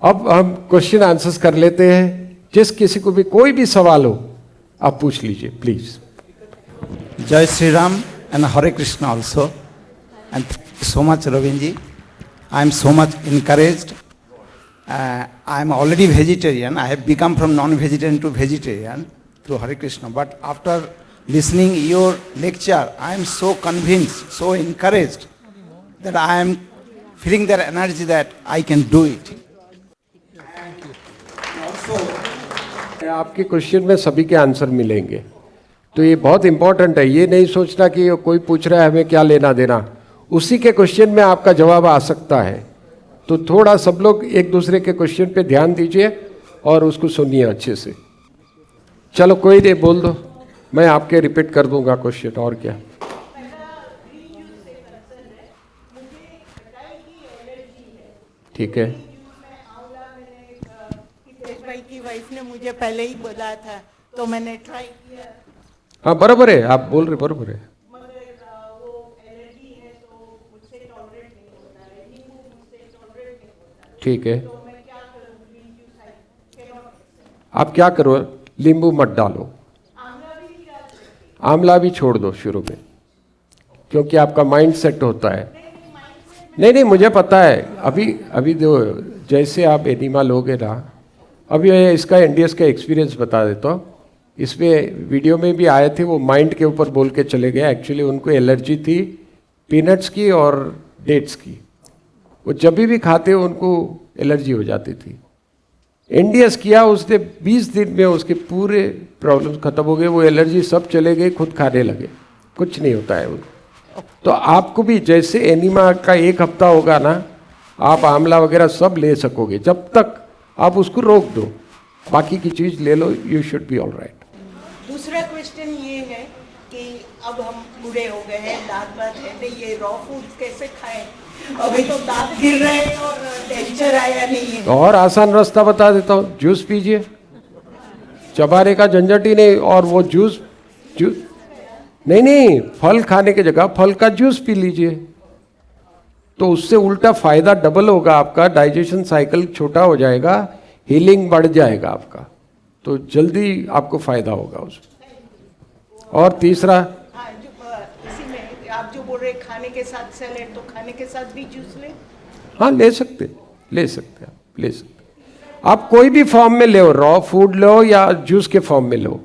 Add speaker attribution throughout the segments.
Speaker 1: अब हम question answers कर लेते हैं। जिस किसी को भी कोई भी सवाल हो आप पूछ लीजिए please.
Speaker 2: Jai Sri Ram and Hare Krishna also. And thank you so much, Ravindji. I am so much encouraged. I am already vegetarian. I have become from non-vegetarian to vegetarian through Hare Krishna. But after listening your lecture, I am so convinced, so encouraged that I am feeling that energy that I can do it.
Speaker 1: आपके question में सभी के answer मिलेंगे, तो ये बहुत important है। ये नहीं सोचना कि कोई पूछ रहा है हमें क्या लेना देना, उसी के क्वेश्चन में आपका जवाब आ सकता है। तो थोड़ा सब लोग एक दूसरे के क्वेश्चन पे ध्यान दीजिए और उसको सुनिए अच्छे से। चलो कोई नहीं, बोल दो, मैं आपके रिपीट कर दूंगा क्वेश्चन। और क्या? ठीक है।
Speaker 3: भाई की वाइफ ने मुझे पहले ही बोला था तो मैंने ट्राई किया।
Speaker 1: हाँ बराबर है, आप बोल रहे बराबर है।
Speaker 3: मगर वो एलर्जी है तो मुझसे टॉलरेट नहीं होता है, नींबू मुझसे टॉलरेट नहीं होता है।
Speaker 1: ठीक है,
Speaker 3: तो मैं क्या करूँ?
Speaker 1: आप क्या करो, नींबू मत डालो, आंवला भी छोड़ दो शुरू में, क्योंकि आपका माइंड सेट होता है। नहीं, मुझे पता है। अभी जो जैसे आप एनीमा लोगे ना, अभी इसका एनडीएस का एक्सपीरियंस बता देता हूँ। इसमें वीडियो में भी आए थे, वो माइंड के ऊपर बोल के चले गए। एक्चुअली उनको एलर्जी थी पीनट्स की और डेट्स की। वो जब भी खाते उनको एलर्जी हो जाती थी। एनडीएस किया उसने, 20 दिन में उसके पूरे प्रॉब्लम्स खत्म हो गए। वो एलर्जी सब चले गए, खुद खाने लगे, कुछ नहीं होता है उनको। तो आपको भी जैसे एनीमा का 1 हफ्ता होगा ना, आप आंवला वगैरह सब ले सकोगे, जब तक आप उसको रोक दो, बाकी की चीज़ ले लो, you should be all right.
Speaker 3: दूसरा क्वेश्चन ये है कि अब हम बूढ़े हो गए हैं, दांत बात है, तो ये रॉ फूड कैसे खाएं? अभी तो दांत गिर रहे हैं और टेक्सचर आया नहीं है।
Speaker 1: और आसान रास्ता बता देता हूँ, जूस पीजिए, चबाने का झंझट ही नहीं। और वो जूस नहीं, फल खाने की जगह फल का जूस पी लीजिए, तो उससे उल्टा फायदा डबल होगा। आपका डाइजेशन साइकिल छोटा हो जाएगा, हीलिंग बढ़ जाएगा आपका, तो जल्दी आपको फायदा होगा उसमें। और तीसरा,
Speaker 3: हाँ, इसी में आप जो बोल रहे खाने के साथ सैलेड, तो खाने के साथ भी जूस ले?
Speaker 1: हाँ ले सकते आप कोई भी फॉर्म में ले, रॉ फूड लो या जूस के फॉर्म में लो,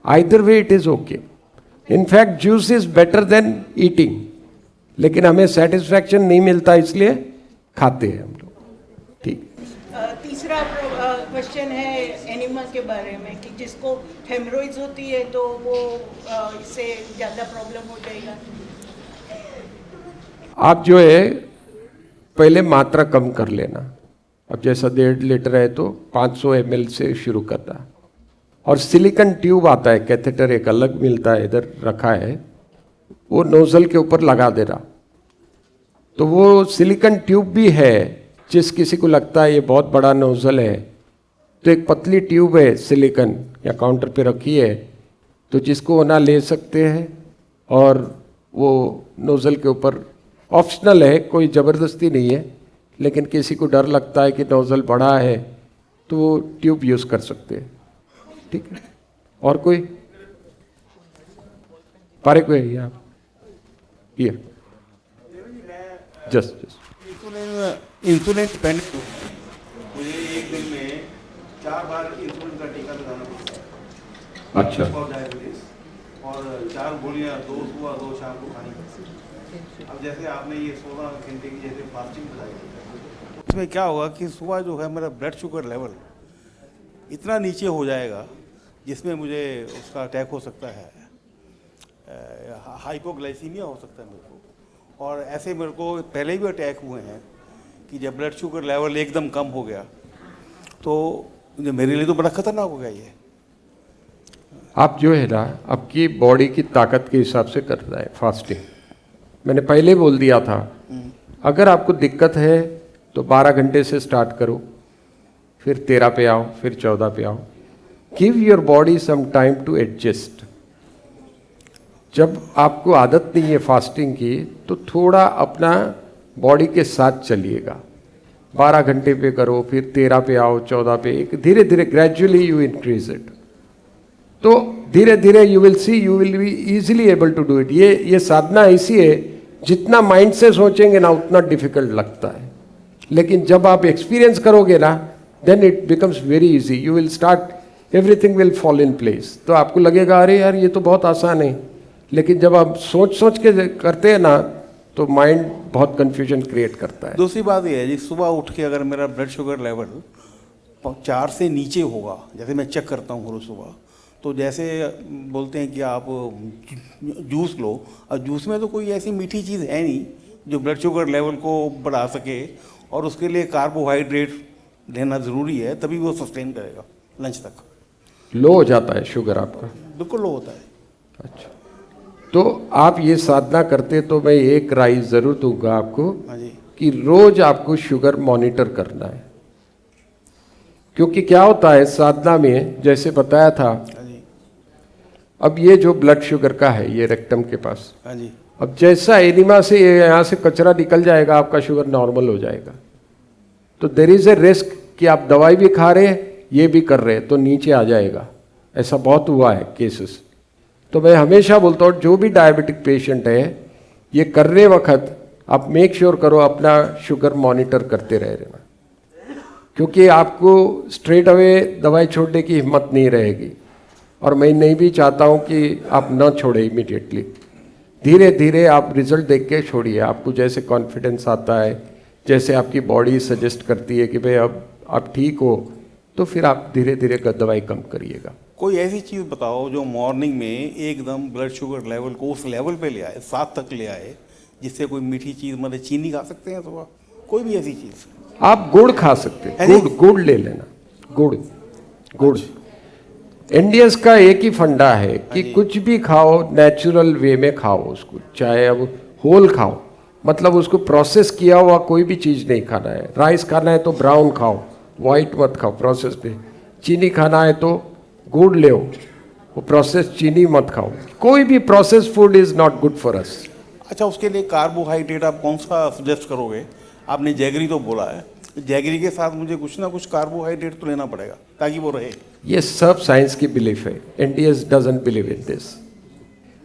Speaker 1: either way it is okay. In fact juice is better than eating, लेकिन हमें सेटिस्फैक्शन नहीं मिलता इसलिए खाते हैं हम लोग। ठीक।
Speaker 3: तीसरा क्वेश्चन है एनिमा के बारे में कि जिसको हेमरोइड्स होती है तो वो इससे ज़्यादा प्रॉब्लम हो जाएगा।
Speaker 1: आप जो है पहले मात्रा कम कर लेना। अब जैसा 1.5 लीटर है तो 500 ml से शुरू करना। और सिलिकॉन ट्यूब आता है, कैथेटर एक अलग मिलता है, इधर रखा है, वो नोजल के ऊपर लगा देना। तो वो सिलिकॉन ट्यूब भी है, जिस किसी को लगता है ये बहुत बड़ा नोजल है, तो एक पतली ट्यूब है सिलिकॉन, या काउंटर पे रखी है, तो जिसको होना ले सकते हैं। और वो नोजल के ऊपर ऑप्शनल है, कोई ज़बरदस्ती नहीं है, लेकिन किसी को डर लगता है कि नोजल बड़ा है तो वो ट्यूब यूज़ कर सकते हैं। ठीक है। और कोई पारे को है आप ये जस्ट
Speaker 4: इंसुलिन डिपेंडेंट हूँ। मुझे एक दिन में 4 बार इंसुलिन का टीका लगाना पड़ता है।
Speaker 1: अच्छा।
Speaker 4: और डायबिटीज, और 4 गोलियाँ, 2 सुबह 2 शाम को खानी पड़ती है। अब जैसे आपने ये 16 घंटे की जैसे फास्टिंग बताई, उसमें क्या होगा कि सुबह जो है मेरा ब्लड शुगर लेवल इतना नीचे हो जाएगा जिसमें मुझे उसका अटैक हो सकता है, हाइपोग्लाइसीमिया हो सकता है मेरे को। और ऐसे मेरे को पहले भी अटैक हुए हैं कि जब ब्लड शुगर लेवल एकदम कम हो गया तो मेरे लिए तो बड़ा खतरनाक हो गया ये।
Speaker 1: आप जो है ना आपकी बॉडी की ताकत के हिसाब से कर रहा है फास्टिंग। मैंने पहले बोल दिया था, अगर आपको दिक्कत है तो 12 घंटे से स्टार्ट करो, फिर 13 पे आओ, फिर 14 पे आओ। Give your body some time to adjust. जब आपको आदत नहीं है फास्टिंग की तो थोड़ा अपना बॉडी के साथ चलिएगा। 12 घंटे पे करो, फिर 13 पे आओ, 14 पे, एक धीरे धीरे ग्रेजुअली यू इंक्रीज इट। तो धीरे धीरे you will see, you will be easily able to do it. ये साधना ऐसी है, जितना माइंड से सोचेंगे ना उतना डिफिकल्ट लगता है, लेकिन जब आप एक्सपीरियंस करोगे ना then it becomes very easy. You will start, everything will fall in place. तो आपको लगेगा अरे यार ये तो बहुत आसान है, लेकिन जब आप सोच सोच के करते हैं ना तो माइंड बहुत कंफ्यूजन क्रिएट करता है।
Speaker 4: दूसरी बात ये है जी, सुबह उठ के अगर मेरा ब्लड शुगर लेवल 4 से नीचे होगा, जैसे मैं चेक करता हूँ रोज सुबह, तो जैसे बोलते हैं कि आप जूस लो, और जूस में तो कोई ऐसी मीठी चीज़ है नहीं जो ब्लड शुगर लेवल को बढ़ा सके, और उसके लिए कार्बोहाइड्रेट लेना ज़रूरी है, तभी वो सस्टेन करेगा लंच तक।
Speaker 1: लो हो जाता है शुगर आपका?
Speaker 4: बिल्कुल लो होता है।
Speaker 1: अच्छा, तो आप ये साधना करते तो मैं एक राय ज़रूर दूंगा आपको
Speaker 4: हाँ जी।
Speaker 1: कि रोज आपको शुगर मॉनिटर करना है। क्योंकि क्या होता है साधना में, जैसे बताया था,
Speaker 4: हाँ जी।
Speaker 1: अब ये जो ब्लड शुगर का है ये रेक्टम के पास,
Speaker 4: हाँ जी।
Speaker 1: अब जैसा एनिमा से यहाँ से कचरा निकल जाएगा आपका शुगर नॉर्मल हो जाएगा। तो देर इज ए रिस्क कि आप दवाई भी खा रहे हैं ये भी कर रहे हैं तो नीचे आ जाएगा। ऐसा बहुत हुआ है केसेस। तो मैं हमेशा बोलता हूँ जो भी डायबिटिक पेशेंट है ये करने वक्त आप मेक श्योर करो अपना शुगर मॉनिटर करते रह रहना, क्योंकि आपको स्ट्रेट अवे दवाई छोड़ने की हिम्मत नहीं रहेगी, और मैं नहीं भी चाहता हूँ कि आप न छोड़े इमीडिएटली। धीरे धीरे आप रिजल्ट देख के छोड़िए। आपको जैसे कॉन्फिडेंस आता है, जैसे आपकी बॉडी सजेस्ट करती है कि भाई अब आप ठीक हो, तो फिर आप धीरे धीरे दवाई कम करिएगा।
Speaker 4: कोई ऐसी चीज़ बताओ जो मॉर्निंग में एकदम ब्लड शुगर लेवल को उस लेवल पे ले आए, 7 तक ले आए, जिससे कोई मीठी चीज़, मतलब चीनी खा सकते हैं सुबह, कोई भी ऐसी चीज़।
Speaker 1: आप गुड़ खा सकते हैं, गुड़ ले लेना, गुड़। इंडियंस का एक ही फंडा है कि कुछ भी खाओ नेचुरल वे में खाओ उसको, चाहे अब होल खाओ, मतलब उसको प्रोसेस किया हुआ कोई भी चीज़ नहीं खाना है। राइस खाना है तो ब्राउन खाओ, वाइट मत खाओ प्रोसेस पे। चीनी खाना है तो गुड़ ले, वो प्रोसेस चीनी मत खाओ। कोई भी process food is not good for us.
Speaker 4: अच्छा, उसके लिए कार्बोहाइड्रेट आप कौन सा सजेस्ट करोगे? आपने जैगरी तो बोला है, जैगरी के साथ मुझे कुछ ना कुछ कार्बोहाइड्रेट तो लेना पड़ेगा ताकि वो रहे।
Speaker 1: ये सब साइंस की बिलीफ है, Indians doesn't believe in this.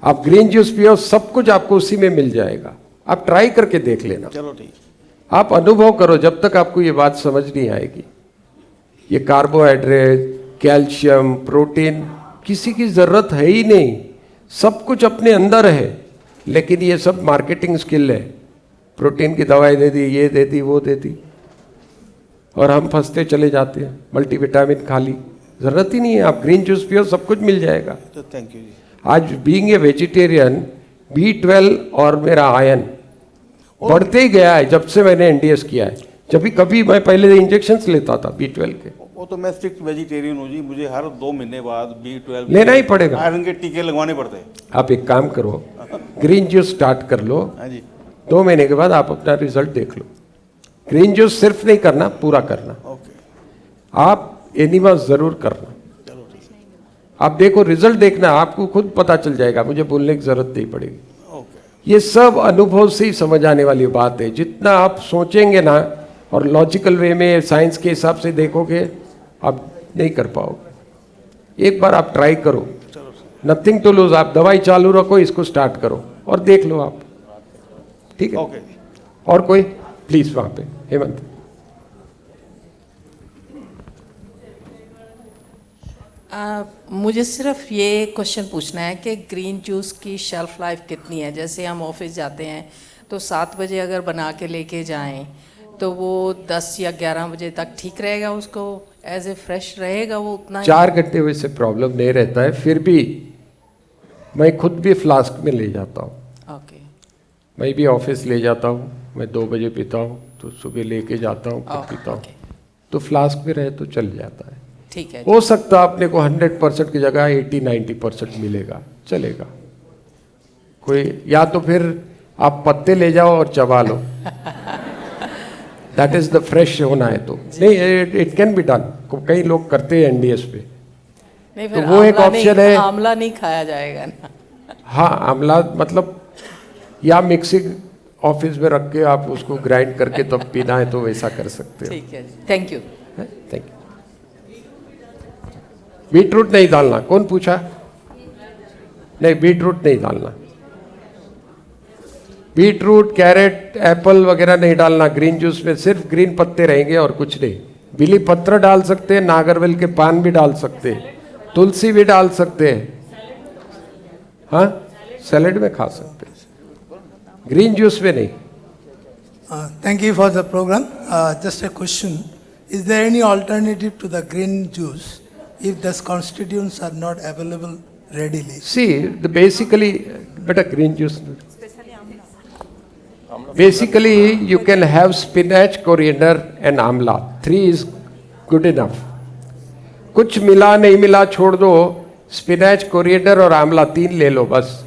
Speaker 1: आप ग्रीन जूस पियो, सब कुछ आपको उसी में मिल जाएगा। आप ट्राई करके देख लेना।
Speaker 4: चलो ठीक।
Speaker 1: आप अनुभव करो, जब तक आपको ये बात समझ नहीं आएगी। ये कार्बोहाइड्रेट, कैल्शियम, प्रोटीन किसी की ज़रूरत है ही नहीं, सब कुछ अपने अंदर है, लेकिन ये सब मार्केटिंग स्किल है। प्रोटीन की दवाई दे दी, ये दे दी, वो दे दी, और हम फंसते चले जाते हैं। मल्टीविटामिन खा ली, ज़रूरत ही नहीं है। आप ग्रीन जूस पियो, सब कुछ मिल जाएगा।
Speaker 4: तो थैंक यू जी।
Speaker 1: आज बीइंग ए वेजिटेरियन, B12 और मेरा आयन बढ़ते ही गया है जब से मैंने एनडीएस किया है। जब भी कभी मैं पहले इंजेक्शंस लेता था B12 के,
Speaker 4: वो तो मैं स्ट्रिक्ट वेजिटेरियन हूँ जी, मुझे हर 2 महीने बाद B12
Speaker 1: लेना ही पड़ेगा।
Speaker 4: आयरन के टीके लगवाने पड़ते हैं।
Speaker 1: आप एक काम करो, ग्रीन जूस स्टार्ट कर लो,
Speaker 4: हाँ जी।
Speaker 1: 2 महीने के बाद आप अपना रिजल्ट देख लो। ग्रीन जूस सिर्फ नहीं करना, पूरा करना।
Speaker 4: ओके,
Speaker 1: आप एनिमा जरूर करना।
Speaker 4: चलो ठीक है।
Speaker 1: आप देखो, रिजल्ट देखना, आपको खुद पता चल जाएगा, मुझे बोलने की जरूरत नहीं पड़ेगी।
Speaker 4: ओके,
Speaker 1: ये सब अनुभव से ही समझ आने वाली बात है। जितना आप सोचेंगे ना और लॉजिकल वे में साइंस के हिसाब से देखोगे, आप नहीं कर पाओगे। एक बार आप ट्राई करो, नथिंग टू लूज। आप दवाई चालू रखो, इसको स्टार्ट करो और देख लो आप, ठीक है?
Speaker 4: ओके जी।
Speaker 1: और कोई प्लीज वहां पे, हेमंत।
Speaker 5: मुझे सिर्फ ये क्वेश्चन पूछना है कि ग्रीन जूस की शेल्फ लाइफ कितनी है? जैसे हम ऑफिस जाते हैं तो 7 बजे अगर बना के लेके जाएं तो वो 10 या 11 बजे तक ठीक रहेगा, उसको एज ए फ्रेश रहेगा वो उतना?
Speaker 1: 4 घंटे वैसे प्रॉब्लम नहीं रहता है, फिर भी मैं खुद भी फ्लास्क में ले जाता हूँ।
Speaker 5: ओके,
Speaker 1: मैं भी ऑफिस ले जाता हूँ, मैं 2 बजे पीता हूँ तो सुबह लेके जाता हूँ, फिर पीता हूँ, तो फ्लास्क में रहे तो चल जाता है।
Speaker 5: ठीक है।
Speaker 1: हो सकता है अपने को 100% की जगह 80-90% मिलेगा, चलेगा। कोई या तो फिर आप पत्ते ले जाओ और चबा लो, दैट इज द फ्रेश होना है तो नहीं, इट कैन बी डन। कई लोग करते हैं एनडीएस पे,
Speaker 5: नहीं
Speaker 1: तो
Speaker 5: फिर
Speaker 1: वो एक ऑप्शन है।
Speaker 5: आंवला नहीं खाया जाएगा ना?
Speaker 1: हाँ, आंवला मतलब या मिक्सिंग ऑफिस में रख के आप उसको ग्राइंड करके तब पीना है तो वैसा कर सकते हो।
Speaker 5: ठीक है, thank you.
Speaker 1: Thank you. Beetroot नहीं डालना, कौन पूछा? नहीं, बीटरूट नहीं डालना। बीटरूट, कैरेट, एप्पल वगैरह नहीं डालना ग्रीन जूस में। सिर्फ ग्रीन पत्ते रहेंगे और कुछ नहीं। बिली पत्र डाल सकते हैं, नागरवेल के पान भी डाल सकते हैं, तुलसी भी डाल सकते हैं। हाँ, सैलेड में खा सकते हैं, ग्रीन जूस में नहीं।
Speaker 6: Thank you for the program. Just a question. Is there any alternative to the green juice if the constituents are not available readily?
Speaker 1: See, basically, better green juice. Basically, you can have spinach, coriander and amla. 3 is good enough. कुछ मिला नहीं मिला छोड़ दो, spinach, coriander और आंवला 3 ले लो बस।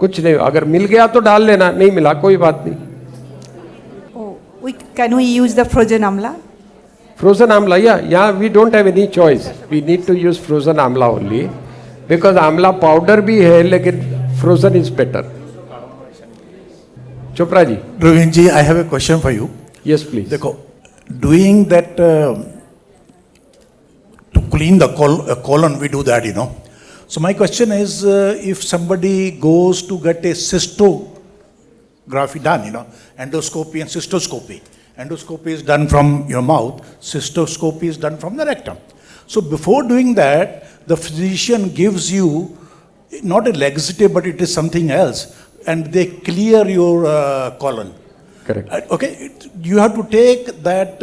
Speaker 1: कुछ नहीं, अगर मिल गया तो डाल लेना, नहीं मिला कोई बात नहीं।
Speaker 7: Can we use the frozen amla?
Speaker 1: Frozen amla, yeah, we don't have any choice. We need to use frozen amla only because amla powder भी है लेकिन frozen is better. Chopra ji.
Speaker 8: Ravin ji, I have a question for you.
Speaker 1: Yes, please.
Speaker 8: देखो, doing that to clean the colon, we do that, you know. So my question is, if somebody goes to get a cystography done, you know, endoscopy and cystoscopy. Endoscopy is done from your mouth, cystoscopy is done from the rectum. So before doing that, the physician gives you not a laxative, but it is something else, and they clear your colon.
Speaker 1: Correct.
Speaker 8: Okay, you have to take that,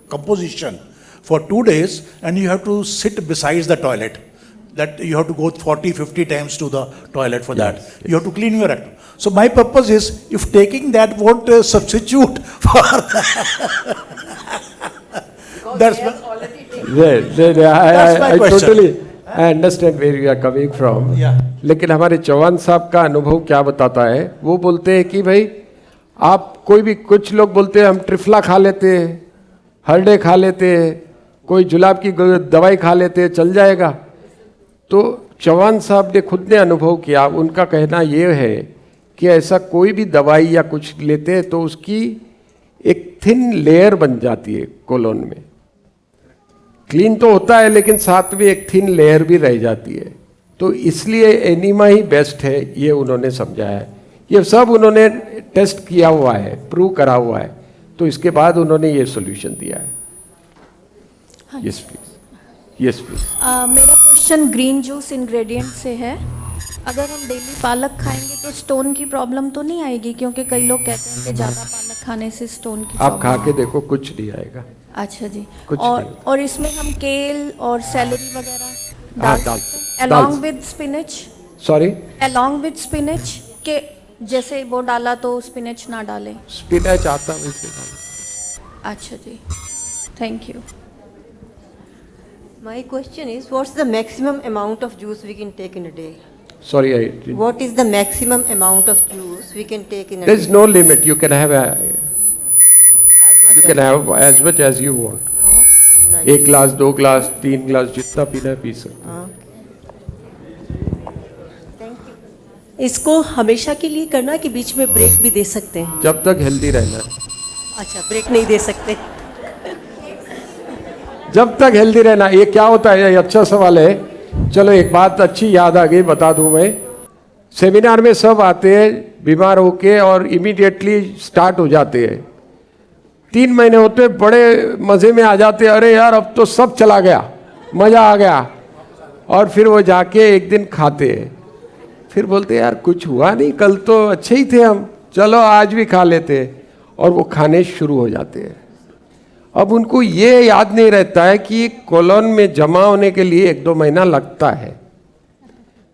Speaker 8: composition for 2 days, and you have to sit beside the toilet. That you have to go 40, 50 times to the toilet for that.
Speaker 1: Yes.
Speaker 8: You have to clean your rectum. So my purpose is, if taking that won't substitute for that's my,
Speaker 1: I
Speaker 8: question.
Speaker 1: totally I understand where you are coming from.
Speaker 8: Yeah.
Speaker 1: लेकिन हमारे चौहान साहब का अनुभव क्या बताता है, वो बोलते हैं कि भाई आप कोई भी, कुछ लोग बोलते हैं हम ट्रिफला खा लेते हैं, हरडे खा लेते हैं, कोई जुलाब की दवाई खा लेते हैं, चल जाएगा। तो चौहान साहब ने खुद ने अनुभव किया, उनका कहना ये है कि ऐसा कोई भी दवाई या कुछ लेते हैं तो उसकी एक थिन लेयर बन जाती है कोलोन में। क्लीन तो होता है लेकिन साथ में एक थिन लेयर भी रह जाती है। तो इसलिए एनीमा ही बेस्ट है, ये उन्होंने समझाया है। ये सब उन्होंने टेस्ट किया हुआ है, प्रूव करा हुआ है, तो इसके बाद उन्होंने ये सॉल्यूशन दिया है। Yes please, yes please.
Speaker 9: मेरा क्वेश्चन ग्रीन जूस इंग्रेडिएंट से है। अगर हम डेली पालक खाएंगे तो स्टोन की प्रॉब्लम तो नहीं आएगी? क्योंकि कई लोग कहते हैं कि ज़्यादा पालक खाने से स्टोन की
Speaker 1: आप खा के देखो, कुछ नहीं आएगा।
Speaker 9: अच्छा जी।
Speaker 1: कुछ
Speaker 9: और इसमें हम केल और सैलरी वगैरह
Speaker 1: हाँ,
Speaker 9: डाल along with spinach?
Speaker 1: Sorry,
Speaker 9: along with spinach के जैसे वो डाला तो स्पिनच ना डालें?
Speaker 1: स्पिनच आता वैसे डालो।
Speaker 9: अच्छा जी, thank you.
Speaker 10: My question is, what's the maximum amount of juice we can take in a day?
Speaker 1: Sorry, I didn't.
Speaker 10: What is the maximum amount of juice we can take in a
Speaker 1: There is
Speaker 10: day?
Speaker 1: no limit. You can have
Speaker 10: As
Speaker 1: you can have as much as you want.
Speaker 10: Right.
Speaker 1: 1 glass, 2 glass, 3 glass, जितना पीना है P सकते।
Speaker 10: Thank you.
Speaker 7: इसको हमेशा के लिए करना कि बीच में ब्रेक भी दे सकते हैं?
Speaker 1: जब तक हेल्दी रहना है,
Speaker 7: अच्छा, ब्रेक नहीं दे सकते।
Speaker 1: जब तक हेल्दी रहना। ये क्या होता है, ये अच्छा सवाल है। चलो एक बात अच्छी याद आ गई, बता दूं मैं। सेमिनार में सब आते हैं बीमार होके और इमीडिएटली स्टार्ट हो जाते हैं। 3 महीने होते बड़े मज़े में आ जाते हैं, अरे यार अब तो सब चला गया, मज़ा आ गया। और फिर वो जाके एक दिन खाते हैं, फिर बोलते यार कुछ हुआ नहीं, कल तो अच्छे ही थे हम, चलो आज भी खा लेते हैं। और वो खाने शुरू हो जाते हैं। अब उनको ये याद नहीं रहता है कि कोलोन में जमा होने के लिए 1-2 महीना लगता है।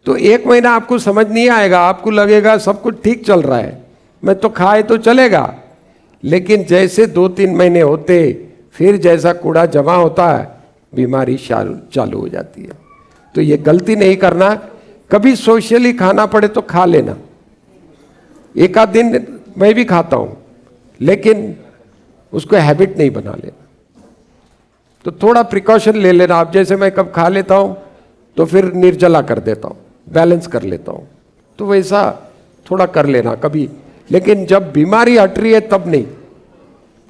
Speaker 1: तो 1 महीना आपको समझ नहीं आएगा, आपको लगेगा सब कुछ ठीक चल रहा है, मैं तो खाए तो चलेगा। लेकिन जैसे 2-3 महीने होते, फिर जैसा कूड़ा जमा होता है, बीमारी चालू हो जाती है। तो ये गलती नहीं करना। कभी सोशली खाना पड़े तो खा लेना। 1 आध दिन मैं भी खाता हूँ, लेकिन उसको हैबिट नहीं बना लेना। तो थोड़ा प्रिकॉशन ले लेना आप। जैसे मैं कब खा लेता हूँ तो फिर निर्जला कर देता हूँ, बैलेंस कर लेता हूँ। तो वैसा थोड़ा कर लेना कभी, लेकिन जब बीमारी हट रही है तब नहीं,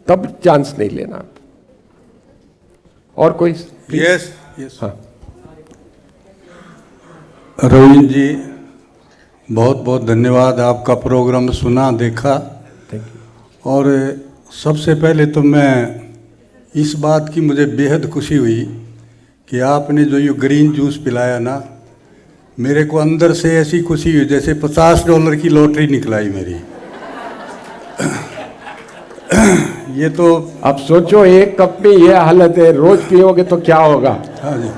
Speaker 1: तब चांस नहीं लेना। और कोई?
Speaker 11: Yes yes.
Speaker 1: हाँ,
Speaker 11: रवीन जी बहुत बहुत धन्यवाद, आपका प्रोग्राम सुना देखा।
Speaker 1: Thank you.
Speaker 11: और सबसे पहले तो मैं इस बात की मुझे बेहद खुशी हुई कि आपने जो ये ग्रीन जूस पिलाया ना, मेरे को अंदर से ऐसी खुशी हुई जैसे $50 की लॉटरी निकलाई मेरी। ये तो
Speaker 1: अब सोचो एक कप में ये हालत है, रोज पियोगे तो क्या होगा?
Speaker 11: हाँ जी।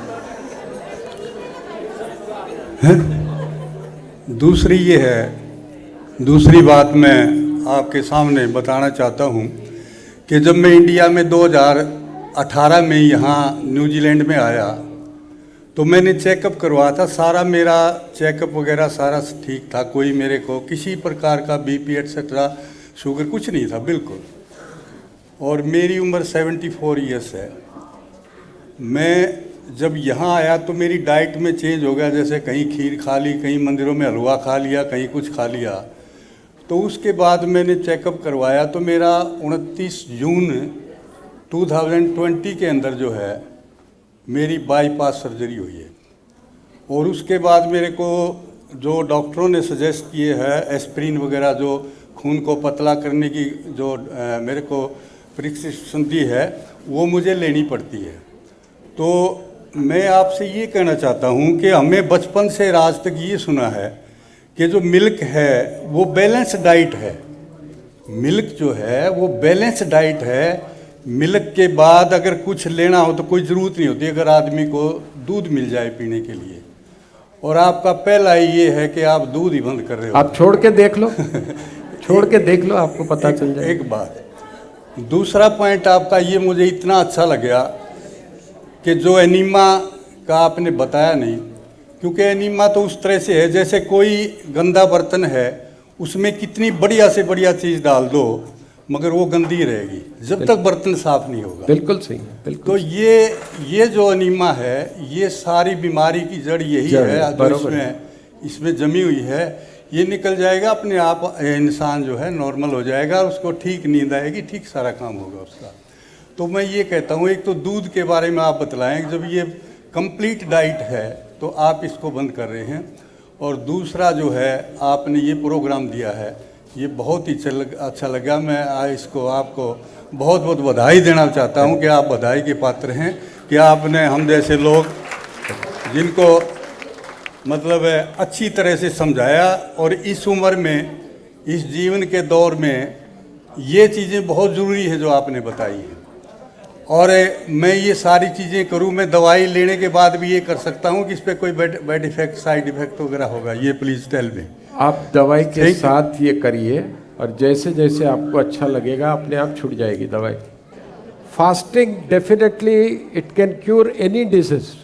Speaker 11: हैं? दूसरी ये है, दूसरी बात मैं आपके सामने बताना चाहता हूँ कि जब मैं इंडिया में 2018 में यहाँ न्यूजीलैंड में आया तो मैंने चेकअप करवाया था, सारा मेरा चेकअप वगैरह सारा ठीक था, कोई मेरे को किसी प्रकार का बीपी एटसेट्रा शुगर कुछ नहीं था बिल्कुल। और मेरी उम्र 74 ईयर्स है। मैं जब यहाँ आया तो मेरी डाइट में चेंज हो गया, जैसे कहीं खीर खा ली, कहीं मंदिरों में हलवा खा लिया, कहीं कुछ खा लिया। तो उसके बाद मैंने चेकअप करवाया तो मेरा 29 जून 2020 के अंदर जो है मेरी बाईपास सर्जरी हुई है। और उसके बाद मेरे को जो डॉक्टरों ने सजेस्ट किए है एस्प्रिन वगैरह, जो खून को पतला करने की जो मेरे को प्रिस्क्रिप्शन दी है, वो मुझे लेनी पड़ती है। तो मैं आपसे ये कहना चाहता हूँ कि हमें बचपन से आज तक ये सुना है कि जो मिल्क है वो बैलेंस डाइट है, मिल्क जो है वो बैलेंस डाइट है। मिल्क के बाद अगर कुछ लेना हो तो कोई ज़रूरत नहीं होती अगर आदमी को दूध मिल जाए पीने के लिए। और आपका पहला ये है कि आप दूध ही बंद कर रहे हो।
Speaker 1: आप छोड़ के देख लो, छोड़ के देख लो, आपको पता चल जाए।
Speaker 11: एक बात, दूसरा पॉइंट आपका ये मुझे इतना अच्छा लगा कि जो एनीमा का आपने बताया नहीं, क्योंकि एनीमा तो उस तरह से है जैसे कोई गंदा बर्तन है, उसमें कितनी बढ़िया से बढ़िया चीज़ डाल दो मगर वो गंदी रहेगी जब तक बर्तन साफ नहीं होगा।
Speaker 1: बिल्कुल सही है, बिल्कुल।
Speaker 11: तो ये जो अनीमा है, ये सारी बीमारी की जड़ यही है जो इसमें जमी हुई है। ये निकल जाएगा अपने आप, इंसान जो है नॉर्मल हो जाएगा, उसको ठीक नींद आएगी, ठीक सारा काम होगा उसका। तो मैं ये कहता हूँ, एक तो दूध के बारे में आप बतलाएं, जब ये कंप्लीट डाइट है तो आप इसको बंद कर रहे हैं। और दूसरा जो है आपने ये प्रोग्राम दिया है, ये बहुत ही अच्छा लगा। मैं इसको आपको बहुत बहुत बधाई देना चाहता हूँ कि आप बधाई के पात्र हैं कि आपने हम जैसे लोग जिनको मतलब अच्छी तरह से समझाया। और इस उम्र में, इस जीवन के दौर में ये चीज़ें बहुत ज़रूरी है जो आपने बताई हैं। और मैं ये सारी चीज़ें करूँ, मैं दवाई लेने के बाद भी ये कर सकता हूँ कि इस पर कोई बैड इफेक्ट, साइड इफेक्ट वगैरह होगा, ये प्लीज़ टेल मी।
Speaker 1: आप दवाई के साथ ये करिए और जैसे जैसे आपको अच्छा लगेगा अपने आप छूट जाएगी दवाई। Fasting definitely it can cure any disease.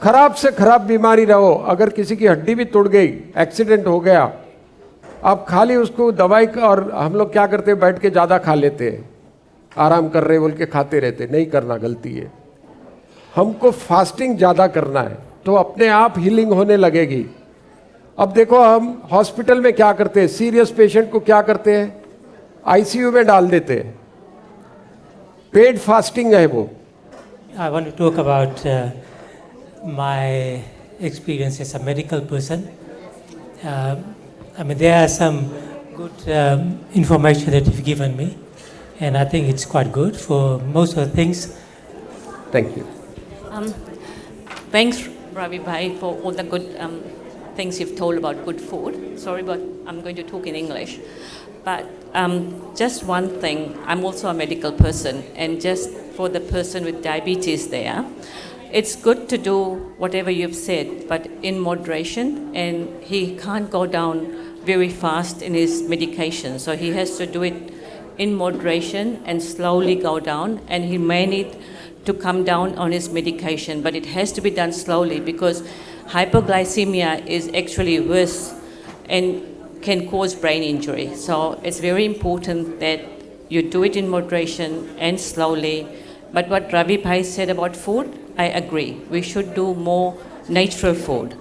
Speaker 1: खराब से खराब बीमारी रहो, अगर किसी की हड्डी भी टूट गई, एक्सीडेंट हो गया, आप खाली उसको दवाई का, और हम लोग क्या करते हैं, बैठ के ज़्यादा खा लेते हैं, आराम कर रहे बोल के खाते रहते। नहीं करना, गलती है। हमको फास्टिंग ज़्यादा करना है तो अपने आप हीलिंग होने लगेगी। अब देखो हम हॉस्पिटल में क्या करते हैं, सीरियस पेशेंट को क्या करते हैं, आईसीयू में डाल देते हैं। पेड फास्टिंग है वो।
Speaker 12: I want to talk about my experience as a medical person. I mean, there are some good information that you've given me, and I think it's quite good for most of the things.
Speaker 1: Thank you.
Speaker 13: Thanks, Ravi Bhai, for all the good things you've told about good food. Sorry, but I'm going to talk in English. But just one thing, I'm also a medical person, and just for the person with diabetes there, it's good to do whatever you've said, but in moderation, and he can't go down very fast in his medication. So he has to do it in moderation and slowly go down, and he may need to come down on his medication, but it has to be done slowly because hypoglycemia is actually worse and can cause brain injury. So it's very important that you do it in moderation and slowly. But what Ravi Bhai said about food, I agree. We should do more natural food.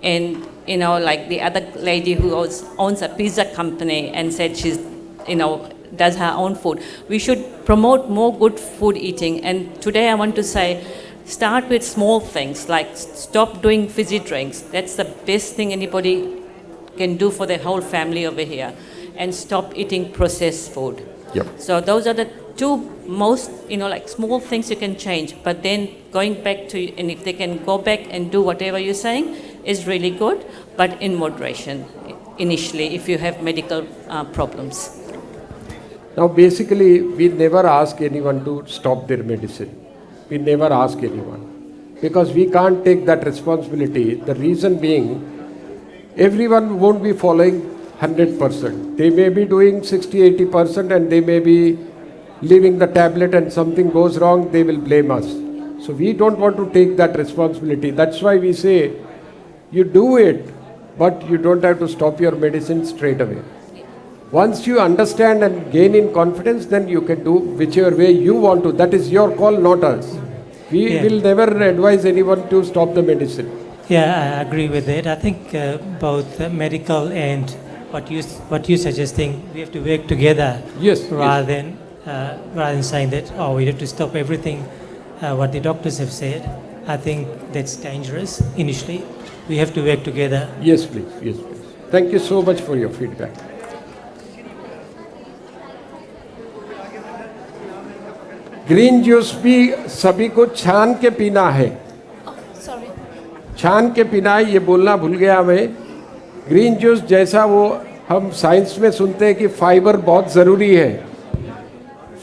Speaker 13: And like the other lady who owns a pizza company and said she's, does her own food. We should promote more good food eating. And today I want to say, start with small things, like stop doing fizzy drinks. That's the best thing anybody can do for their whole family over here. And stop eating processed food.
Speaker 1: Yep.
Speaker 13: So those are the two most, like small things you can change. But then going back to, and if they can go back and do whatever you're saying, is really good, but in moderation initially if you have medical problems.
Speaker 1: Now basically we never ask anyone to stop their medicine. We never ask anyone because we can't take that responsibility. The reason being, everyone won't be following 100%. They may be doing 60-80% and they may be leaving the tablet and something goes wrong, they will blame us. So we don't want to take that responsibility. That's why we say, you do it, but you don't have to stop your medicine straight away. Once you understand and gain in confidence, then you can do whichever way you want to. That is your call, not us. We will never advise anyone to stop the medicine.
Speaker 12: Yeah, I agree with it. I think both medical and what you're suggesting, we have to work together.
Speaker 1: Yes.
Speaker 12: Rather than saying that, we have to stop everything what the doctors have said. I think that's dangerous initially. We have to work together.
Speaker 1: Yes, please. Yes, please. Thank you so much for your feedback. Green juice भी सभी को छान के पीना है. छान के पीना है, ये बोलना भूल गया मैं. ग्रीन जूस जैसा वो हम साइंस में सुनते हैं कि फाइबर बहुत ज़रूरी है.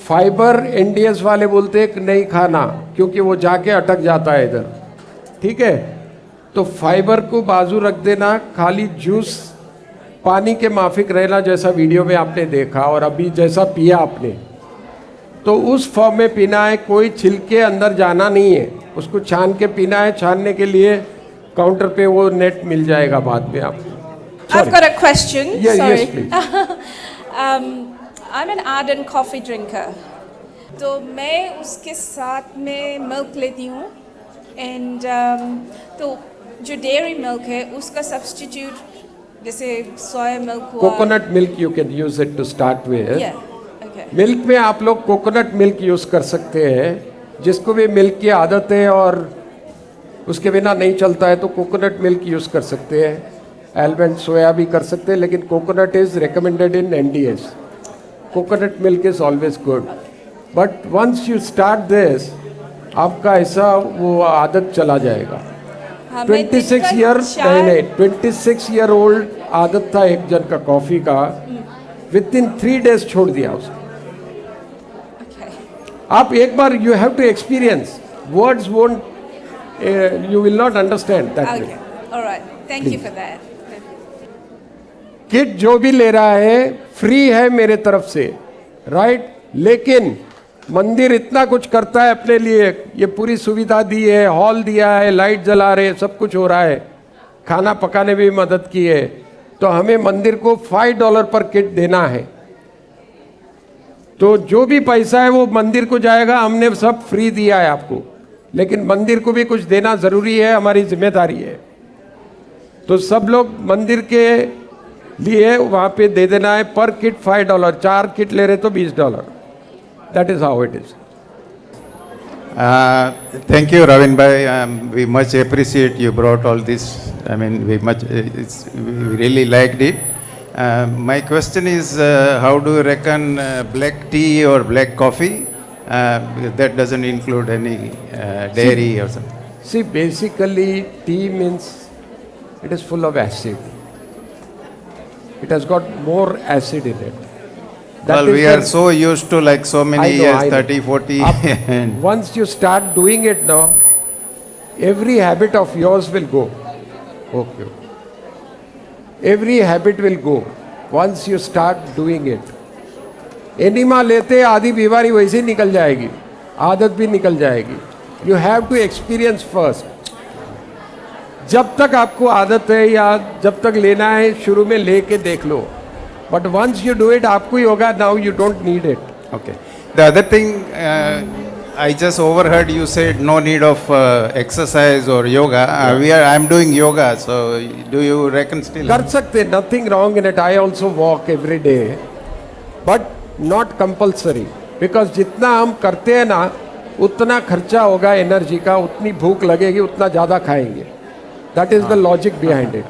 Speaker 1: फाइबर एनडीएस वाले बोलते हैं कि नहीं खाना क्योंकि वो जाके अटक जाता है इधर. ठीक है, तो फाइबर को बाजू रख देना, खाली जूस पानी के माफिक रहना जैसा वीडियो में आपने देखा और अभी जैसा पिया आपने, तो उस फॉर्म में पीना है. कोई छिलके अंदर जाना नहीं है, उसको छान के पीना है. छानने के लिए काउंटर पे वो नेट मिल जाएगा बाद में आपको.
Speaker 14: I've got a question.
Speaker 1: Yeah,
Speaker 14: Sorry.
Speaker 1: yes, please.
Speaker 14: I'm an ardent coffee drinker. तो मैं उसके साथ में मिल्क लेती हूँ. And तो जो डेयरी मिल्क है उसका सब्स्टिट्यूट जैसे सोया मिल्क हुआ.
Speaker 1: Coconut milk you can use it to start with.
Speaker 14: Okay.
Speaker 1: Milk में आप लोग कोकोनट मिल्क यूज़ कर सकते हैं. जिसको भी मिल्क की आदत है और उसके बिना नहीं चलता है तो कोकोनट मिल्क यूज़ कर सकते हैं. आलमंड सोया भी कर सकते हैं, लेकिन coconut is recommended in NDS. Coconut milk is always good, but once you start this आपका ऐसा वो आदत चला जाएगा. 26 ईयर ओल्ड आदत था एक जन का कॉफ़ी का, विद इन 3 days छोड़ दिया उसको. आप एक बार you have to experience. Words won't, you will not understand that way.
Speaker 14: Okay. All right. Thank you for that.
Speaker 1: Kit जो भी ले रहा है फ्री है मेरे तरफ से, राइट. लेकिन मंदिर इतना कुछ करता है अपने लिए. ये पूरी सुविधा दी है, हॉल दिया है, लाइट जला रहे, सब कुछ हो रहा है, खाना पकाने में भी मदद की है. तो हमें मंदिर को $5 पर किट देना है. तो जो भी पैसा है वो मंदिर को जाएगा. हमने सब फ्री दिया है आपको, लेकिन मंदिर को भी कुछ देना ज़रूरी है, हमारी जिम्मेदारी है. तो सब लोग मंदिर के लिए वहाँ पे दे देना है. पर किट $5. 4 किट ले रहे तो $20. That is how it is.
Speaker 15: Thank you, Ravin bhai. We much appreciate you brought all this. I mean, we really liked it. My question is, how do you reckon black tea or black coffee? That doesn't include any dairy or something.
Speaker 1: See, basically, tea means it is full of acid. It has got more acid in it.
Speaker 15: Well, we are so used to like so many years, 30, 40.
Speaker 1: Once you start doing it now, every habit of yours will go. Okay. Every habit will go once you start doing it. Enema लेते आधी बीमारी वैसे ही निकल जाएगी, आदत भी निकल जाएगी. You have to experience first. जब तक आपको आदत है या जब तक लेना है शुरू में लेके देख लो, but once you do it आपको ही होगा. Now you don't need it.
Speaker 15: Okay. The other thing, I just overheard you said no need of exercise or yoga. I'm doing yoga, so do you reckon still?
Speaker 1: कर सकते, nothing wrong in it. I also walk every day, but not compulsory. Because जितना हम करते हैं ना, उतना खर्चा होगा एनर्जी का, उतनी भूख लगेगी, उतना ज़्यादा खाएंगे. That is the logic behind it.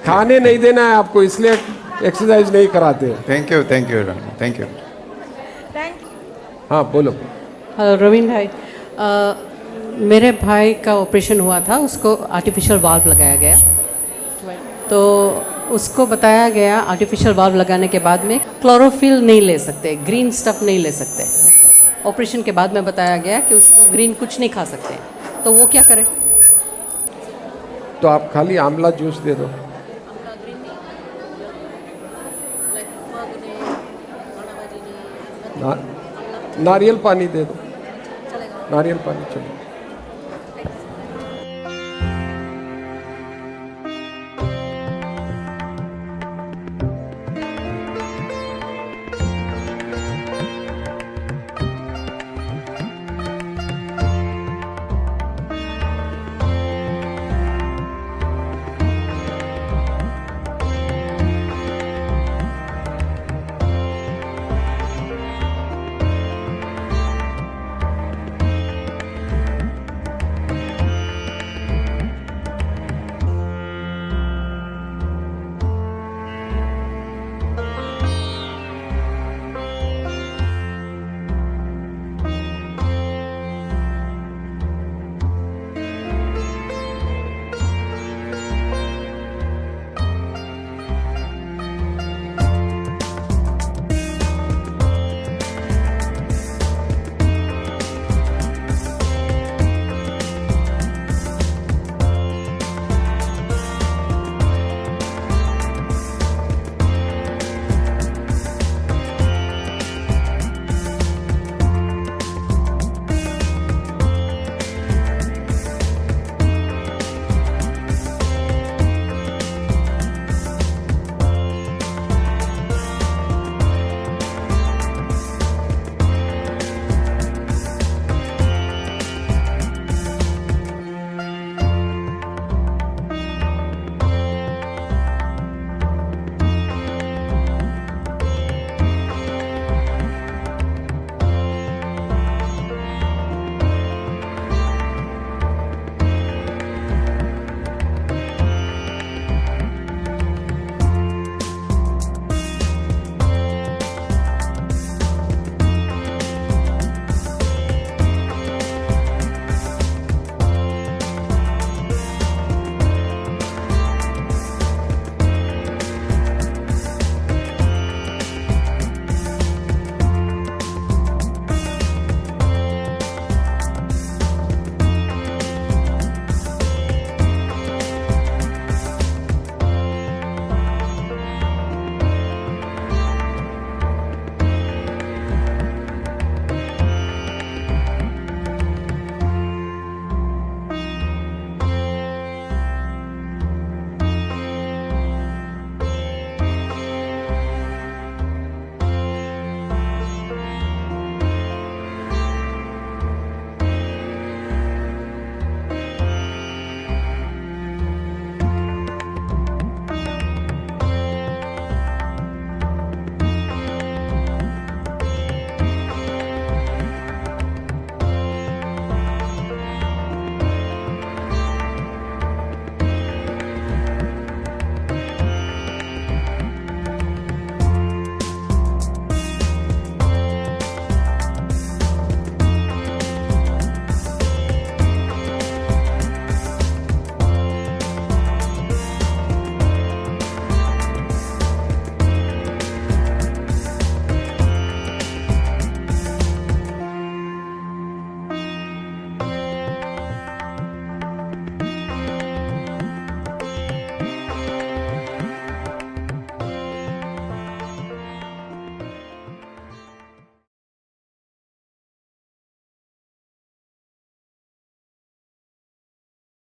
Speaker 1: खाने नहीं देना है आपको, इसलिए एक्सरसाइज नहीं कराते.
Speaker 15: Thank you, thank you.
Speaker 1: हाँ बोलो.
Speaker 16: रवीन भाई, मेरे भाई का ऑपरेशन हुआ था, उसको आर्टिफिशियल वाल्व लगाया गया. तो उसको बताया गया आर्टिफिशियल वाल्व लगाने के बाद में क्लोरोफिल नहीं ले सकते, ग्रीन स्टफ नहीं ले सकते. ऑपरेशन के बाद में बताया गया कि उसको ग्रीन कुछ नहीं खा सकते. तो वो क्या करे?
Speaker 1: तो आप खाली आंवला जूस दे दो. नारियल पानी दे दो. नारियल पानी चलो.